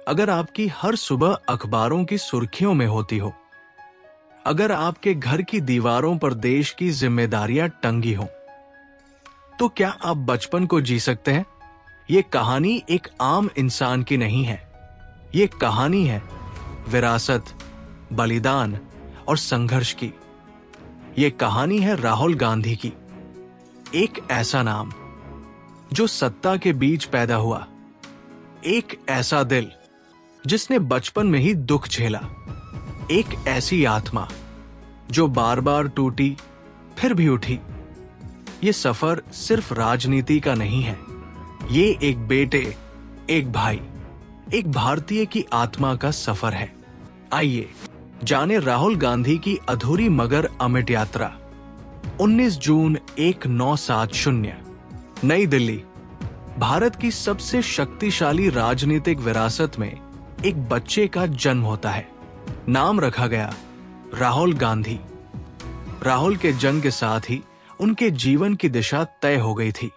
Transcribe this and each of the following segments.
अगर आपकी हर सुबह अखबारों की सुर्खियों में होती हो, अगर आपके घर की दीवारों पर देश की जिम्मेदारियां टंगी हो, तो क्या आप बचपन को जी सकते हैं? ये कहानी एक आम इंसान की नहीं है। ये कहानी है विरासत, बलिदान और संघर्ष की। ये कहानी है राहुल गांधी की। एक ऐसा नाम जो सत्ता के बीच पैदा हुआ, एक ऐसा दिल जिसने बचपन में ही दुख झेला, एक ऐसी आत्मा जो बार बार टूटी फिर भी उठी। ये सफर सिर्फ राजनीति का नहीं है, ये एक बेटे, एक भाई, एक भारतीय की आत्मा का सफर है। आइए जाने राहुल गांधी की अधूरी मगर अमिट यात्रा। 19 जून 1970, नई दिल्ली। भारत की सबसे शक्तिशाली राजनीतिक विरासत में एक बच्चे का जन्म होता है। नाम रखा गया राहुल गांधी। राहुल के जन्म के साथ ही उनके जीवन की दिशा तय हो गई थी।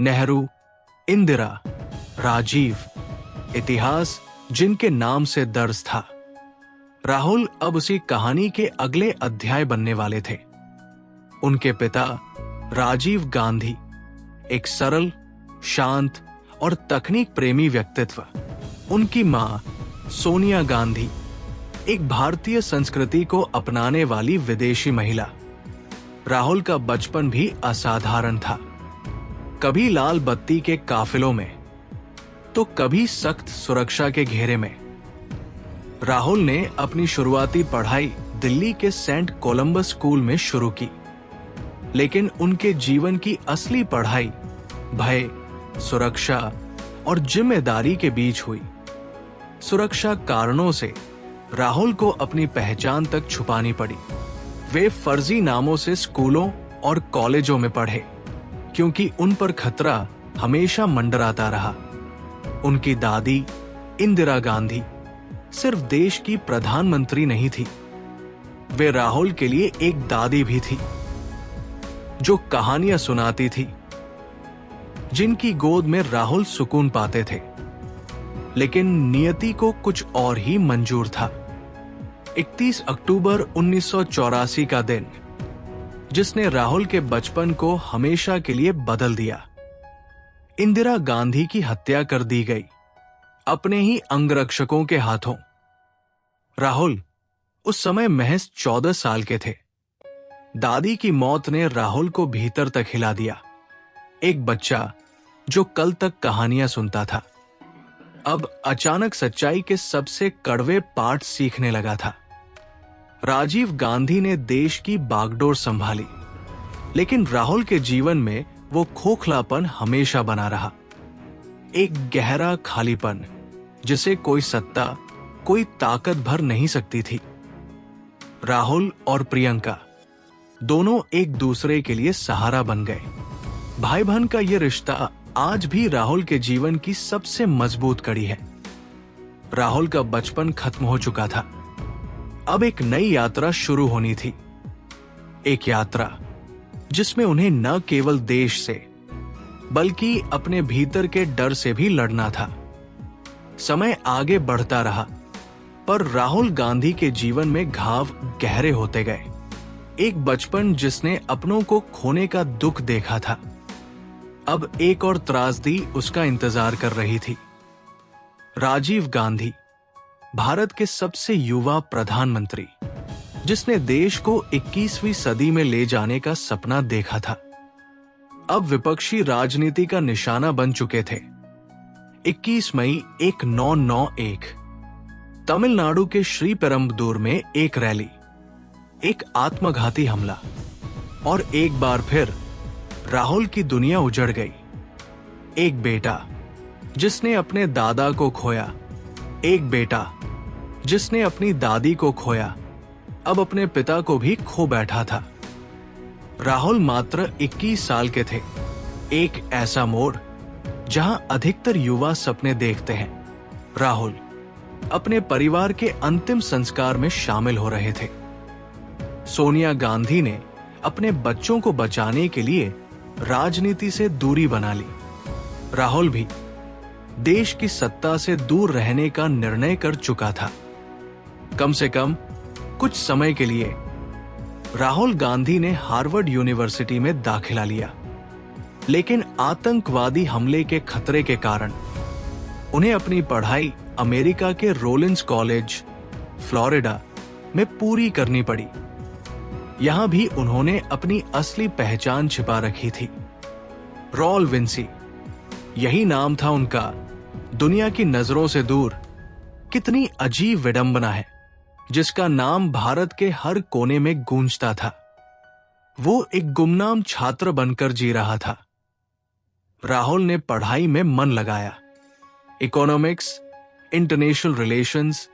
नेहरू, इंदिरा, राजीव, इतिहास जिनके नाम से दर्ज था। राहुल अब उसी कहानी के अगले अध्याय बनने वाले थे। उनके पिता राजीव गांधी एक सरल, शांत और तकनीक प्रेमी व्यक्तित्व। उनकी मां सोनिया गांधी एक भारतीय संस्कृति को अपनाने वाली विदेशी महिला। राहुल का बचपन भी असाधारण था। कभी लाल बत्ती के काफिलों में, तो कभी सख्त सुरक्षा के घेरे में। राहुल ने अपनी शुरुआती पढ़ाई दिल्ली के सेंट कोलंबस स्कूल में शुरू की, लेकिन उनके जीवन की असली पढ़ाई भय, सुरक्षा और जिम्मेदारी के बीच हुई। सुरक्षा कारणों से राहुल को अपनी पहचान तक छुपानी पड़ी। वे फर्जी नामों से स्कूलों और कॉलेजों में पढ़े, क्योंकि उन पर खतरा हमेशा मंडराता रहा। उनकी दादी इंदिरा गांधी सिर्फ देश की प्रधानमंत्री नहीं थी, वे राहुल के लिए एक दादी भी थी, जो कहानियां सुनाती थी, जिनकी गोद में राहुल सुकून पाते थे। लेकिन नियति को कुछ और ही मंजूर था। 31 अक्टूबर 1984 का दिन, जिसने राहुल के बचपन को हमेशा के लिए बदल दिया। इंदिरा गांधी की हत्या कर दी गई, अपने ही अंगरक्षकों के हाथों। राहुल उस समय महज 14 साल के थे। दादी की मौत ने राहुल को भीतर तक हिला दिया। एक बच्चा जो कल तक कहानियां सुनता था, अब अचानक सच्चाई के सबसे कड़वे पाठ सीखने लगा था। राजीव गांधी ने देश की बागडोर संभाली, लेकिन राहुल के जीवन में वो खोखलापन हमेशा बना रहा। एक गहरा खालीपन जिसे कोई सत्ता, कोई ताकत भर नहीं सकती थी। राहुल और प्रियंका दोनों एक दूसरे के लिए सहारा बन गए। भाई बहन का यह रिश्ता आज भी राहुल के जीवन की सबसे मजबूत कड़ी है। राहुल का बचपन खत्म हो चुका था, अब एक नई यात्रा शुरू होनी थी। एक यात्रा जिसमें उन्हें न केवल देश से, बल्कि अपने भीतर के डर से भी लड़ना था। समय आगे बढ़ता रहा, पर राहुल गांधी के जीवन में घाव गहरे होते गए। एक बचपन जिसने अपनों को खोने का दुख देखा था, अब एक और त्रासदी उसका इंतजार कर रही थी। राजीव गांधी, भारत के सबसे युवा प्रधानमंत्री, जिसने देश को 21वीं सदी में ले जाने का सपना देखा था, अब विपक्षी राजनीति का निशाना बन चुके थे। 21 मई 1991, तमिलनाडु के श्रीपेरम्बदूर में एक रैली, एक आत्मघाती हमला, और एक बार फिर राहुल की दुनिया उजड़ गई। एक बेटा जिसने अपने दादा को खोया, एक बेटा जिसने अपनी दादी को खोया, अब अपने पिता को भी खो बैठा था। राहुल मात्र 21 साल के थे। एक ऐसा मोड़ जहां अधिकतर युवा सपने देखते हैं। राहुल अपने परिवार के अंतिम संस्कार में शामिल हो रहे थे। सोनिया गांधी ने अपने बच्चों को बचाने के लिए राजनीति से दूरी बना ली। राहुल भी देश की सत्ता से दूर रहने का निर्णय कर चुका था। कम से कम कुछ समय के लिए राहुल गांधी ने हार्वर्ड यूनिवर्सिटी में दाखिला लिया, लेकिन आतंकवादी हमले के खतरे के कारण उन्हें अपनी पढ़ाई अमेरिका के रोलिंस कॉलेज, फ्लोरिडा में पूरी करनी पड़ी। यहां भी उन्होंने अपनी असली पहचान छिपा रखी थी। रॉल विंसी, यही नाम था उनका। दुनिया की नजरों से दूर। कितनी अजीब विडंबना है, जिसका नाम भारत के हर कोने में गूंजता था। वो एक गुमनाम छात्र बनकर जी रहा था। राहुल ने पढ़ाई में मन लगाया। इकोनॉमिक्स, इंटरनेशनल रिलेशंस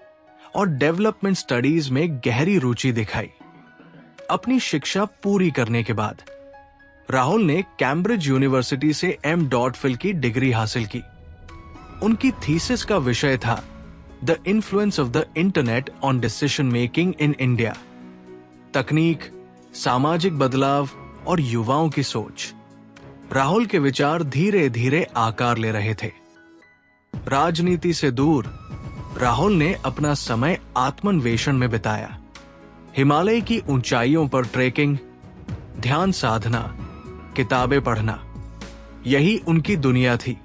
और डेवलपमेंट स्टडीज में गहरी रुचि दिखाई। अपनी शिक्षा पूरी करने के बाद राहुल ने कैम्ब्रिज यूनिवर्सिटी से M.Phil की डिग्री हासिल की। उनकी थीसिस का विषय था the influence of the internet on decision making in India. तकनीक, सामाजिक बदलाव और युवाओं की सोच। राहुल के विचार धीरे धीरे आकार ले रहे थे। राजनीति से दूर राहुल ने अपना समय आत्मान्वेषण में बिताया। हिमालय की ऊंचाइयों पर ट्रेकिंग, ध्यान साधना, किताबें पढ़ना, यही उनकी दुनिया थी।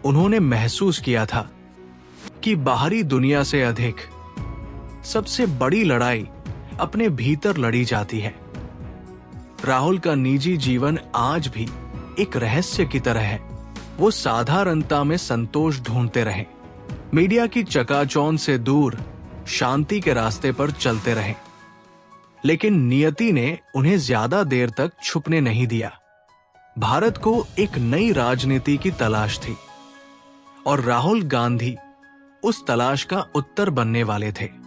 उन्होंने महसूस किया था कि बाहरी दुनिया से अधिक सबसे बड़ी लड़ाई अपने भीतर लड़ी जाती है। राहुल का निजी जीवन आज भी एक रहस्य की तरह है। वो साधारणता में संतोष ढूंढते रहे, मीडिया की चकाचौंध से दूर शांति के रास्ते पर चलते रहे। लेकिन नियति ने उन्हें ज्यादा देर तक छुपने नहीं दिया। भारत को एक नई राजनीति की तलाश थी और राहुल गांधी उस तलाश का उत्तर बनने वाले थे।